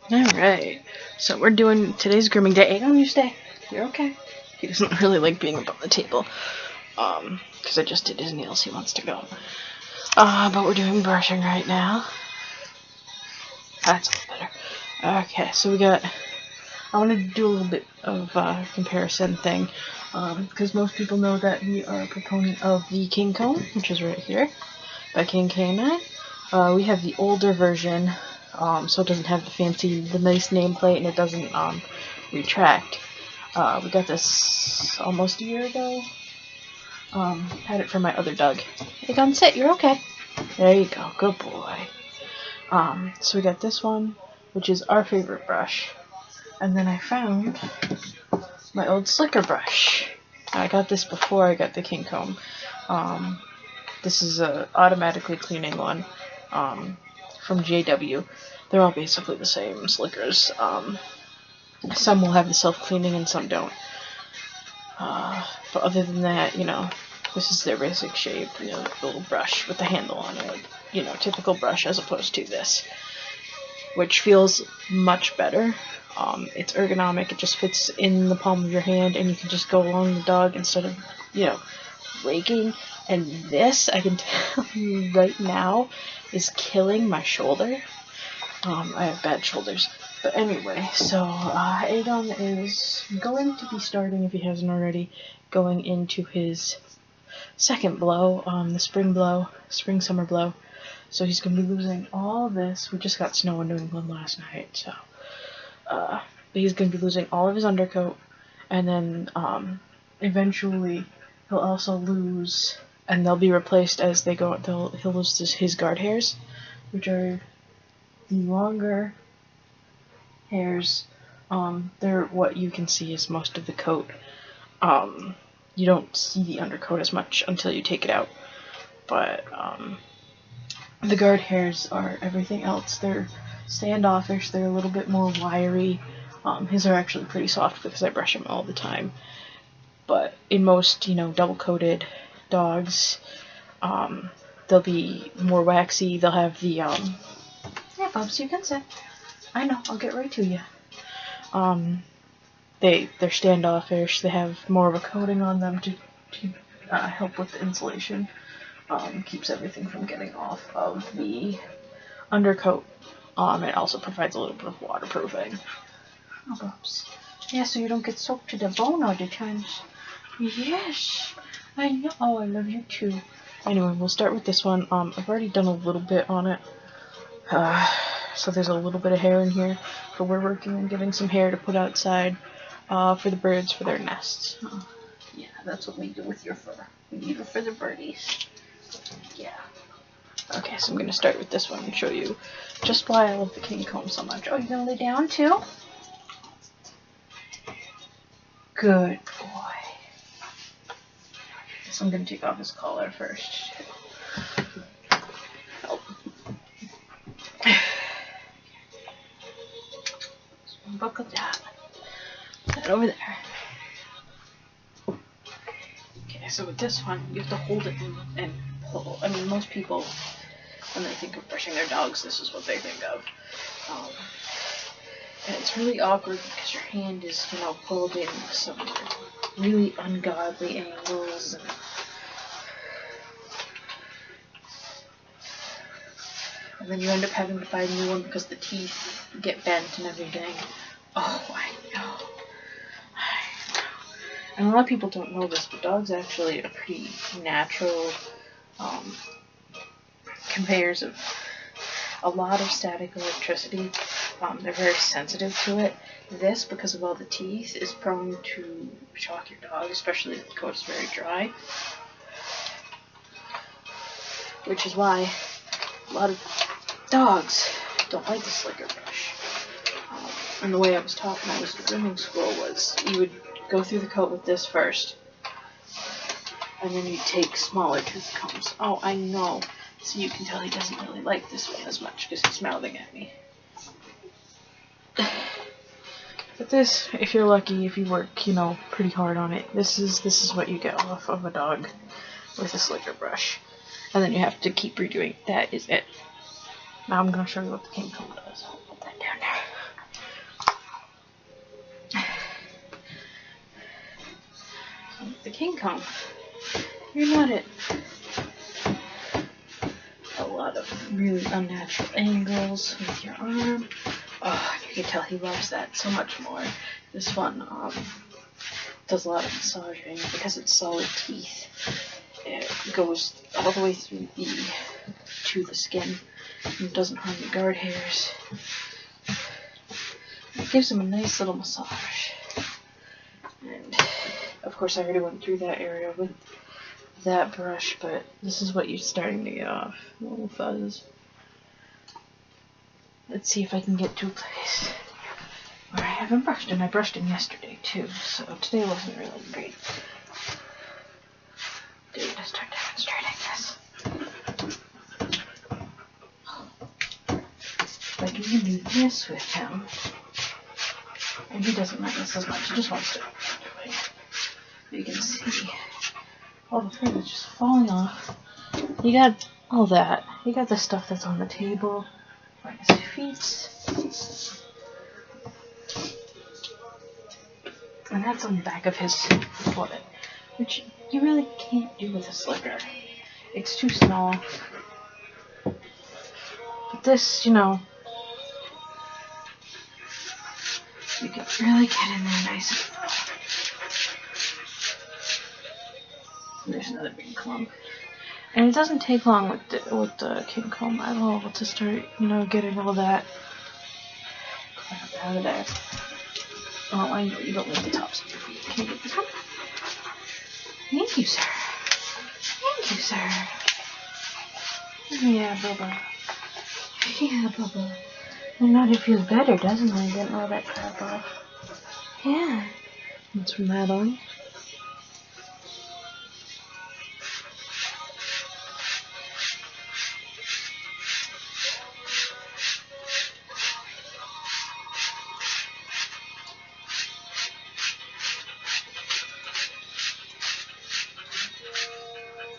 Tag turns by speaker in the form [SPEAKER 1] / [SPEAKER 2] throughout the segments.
[SPEAKER 1] Alright, so we're doing today's grooming day. Aegon, you stay. You're okay. He doesn't really like being up on the table. Because I just did his nails, he wants to go. But we're doing brushing right now. That's a little better. Okay, so we got... I wanted to do a little bit of comparison thing. Because most people know that we are a proponent of the KingKOMB, which is right here, by KingKanine. We have the older version, so it doesn't have the nice nameplate, and it doesn't retract. We got this almost a year ago. Had it for my other dog. Aegon, sit, you're okay. There you go, good boy. So we got this one, which is our favorite brush. And then I found my old slicker brush. I got this before I got the KingKOMB. This is a automatically cleaning one from JW. They're all basically the same slickers. Some will have the self-cleaning and some don't. But other than that, you know, this is their basic shape, you know, the little brush with the handle on it, you know, typical brush as opposed to this, which feels much better. It's ergonomic, it just fits in the palm of your hand, and you can just go along the dog instead of, you know, raking. And this, I can tell you right now, is killing my shoulder. I have bad shoulders. But anyway, so Aegon is going to be starting, if he hasn't already, going into his second blow, the spring-summer blow. So he's going to be losing all this. We just got snow in New England last night, so... but he's going to be losing all of his undercoat, and then eventually he'll also lose, and they'll be replaced as they go. He'll lose his guard hairs, which are the longer hairs. They're what you can see is most of the coat. You don't see the undercoat as much until you take it out, but the guard hairs are everything else. They're standoffish, they're a little bit more wiry. His are actually pretty soft because I brush him all the time. But in most, you know, double-coated dogs, they'll be more waxy. They'll have the, yeah, Bubs, you can sit. I know, I'll get right to you. They're standoffish. They have more of a coating on them to help with the insulation. Keeps everything from getting off of the undercoat. It also provides a little bit of waterproofing. Oh, Bubs. Yeah, so you don't get soaked to the bone all the time. Yes, I know. Oh, I love you too. Anyway, we'll start with this one. I've already done a little bit on it. So there's a little bit of hair in here, but we're working on getting some hair to put outside for the birds for their nests. Yeah, that's what we do with your fur. We need it for the birdies. Yeah. Okay, so I'm going to start with this one and show you just why I love the KingKOMB so much. Oh, you're going to lay down too? Good boy. So I'm going to take off his collar first. Oh. So buckle that. That over there. Okay, so with this one, you have to hold it and pull. I mean, most people, when they think of brushing their dogs, this is what they think of. And it's really awkward because your hand is, you know, pulled in some really ungodly angles. And then you end up having to buy a new one because the teeth get bent and everything. Oh, I know. And a lot of people don't know this, but dogs actually are pretty natural conveyors of a lot of static electricity. They're very sensitive to it. This, because of all the teeth, is prone to shock your dog, especially if the coat is very dry. Which is why a lot of dogs don't like the slicker brush. And the way I was taught when I was in grooming school was you would go through the coat with this first, and then you take smaller tooth combs. Oh, I know. So you can tell he doesn't really like this one as much because he's mouthing at me. But this, if you're lucky, if you work, you know, pretty hard on it, this is what you get off of a dog with a slicker brush. And then you have to keep redoing. That is it. Now I'm going to show you what the KingKOMB does. I'll put that down there. the KingKOMB, you're not at a lot of really unnatural angles with your arm. Oh, you can tell he loves that so much more. This one does a lot of massaging because it's solid teeth. It goes all the way through to the skin and doesn't harm the guard hairs. It gives him a nice little massage. And of course I already went through that area with that brush, but this is what you're starting to get off. Little fuzz. Let's see if I can get to a place where I haven't brushed, and I brushed him yesterday too, so today wasn't really great. Do to start demonstrating this. Like you can do this with him, and he doesn't mind this as much. He just wants to. You can see all the fur is just falling off. You got all that. You got the stuff that's on the table, on his feet, and that's on the back of his foot, which you really can't do with a slicker. It's too small. But this, you know, you can really get in there nice and well. There's another big clump. And it doesn't take long with the KingKOMB at all to start, you know, getting all that crap out of there. Oh, I know you don't like the tops of your feet. Can you get this one? Thank you, sir. Thank you, sir. Yeah, Bubba. Yeah, Bubba. And now it feels better, doesn't it? Getting all that crap off. Yeah. That's from that on.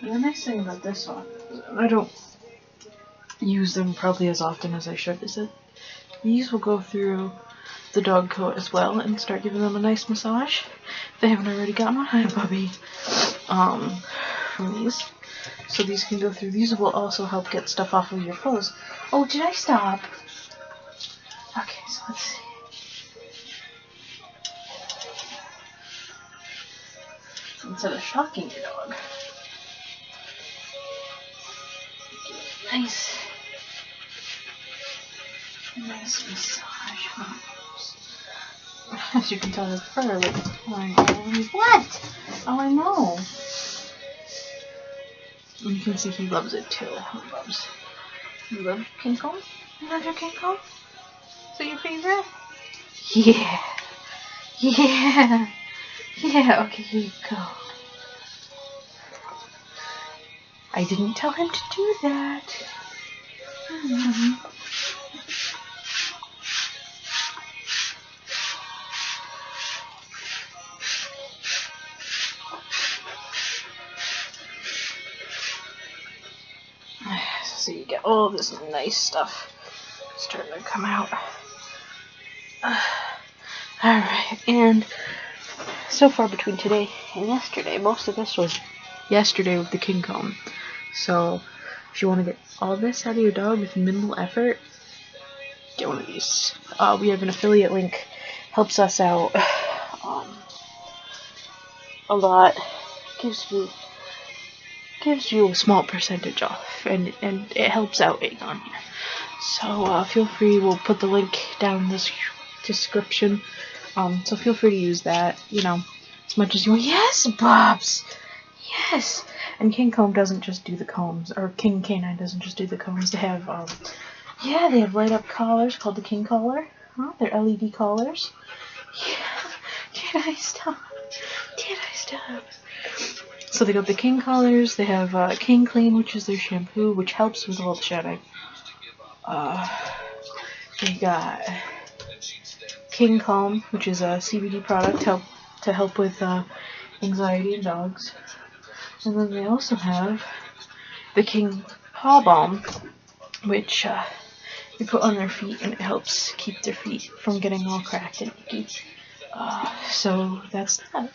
[SPEAKER 1] The nice thing about this one, I don't use them probably as often as I should, is that these will go through the dog coat as well and start giving them a nice massage. If they haven't already got one, hi puppy, from these. So these can go through. These will also help get stuff off of your clothes. Oh, did I stop? Okay, so let's see. Instead of shocking your dog, nice massage. As you can tell, his fur looks fine. What? Oh, I know. And you can see he loves it too. You love KingKOMB? You love your KingKOMB? Is that your favorite? Yeah. Yeah. Yeah. Okay, here you go. I didn't tell him to do that. So you get all this nice stuff starting to come out. Alright, and so far between today and yesterday, most of this was yesterday with the KingKOMB. So if you want to get all this out of your dog with minimal effort, get one of these. We have an affiliate link, helps us out a lot, gives you a small percentage off, and it helps out Aegon here. So feel free, we'll put the link down in the description. So feel free to use that, you know, as much as you want. Yes, Bobs! Yes! And KingKOMB doesn't just do the combs, or King K9 doesn't just do the combs. They have, yeah, they have light up collars called the King Collar. Huh? They're LED collars. Yeah. Did I stop? Did I stop? So they got the King collars. They have King Clean, which is their shampoo, which helps with all the shedding. They got KingKOMB, which is a CBD product to help with anxiety in dogs. And then they also have the King Paw Balm, which you put on their feet, and it helps keep their feet from getting all cracked and icky. So that's that.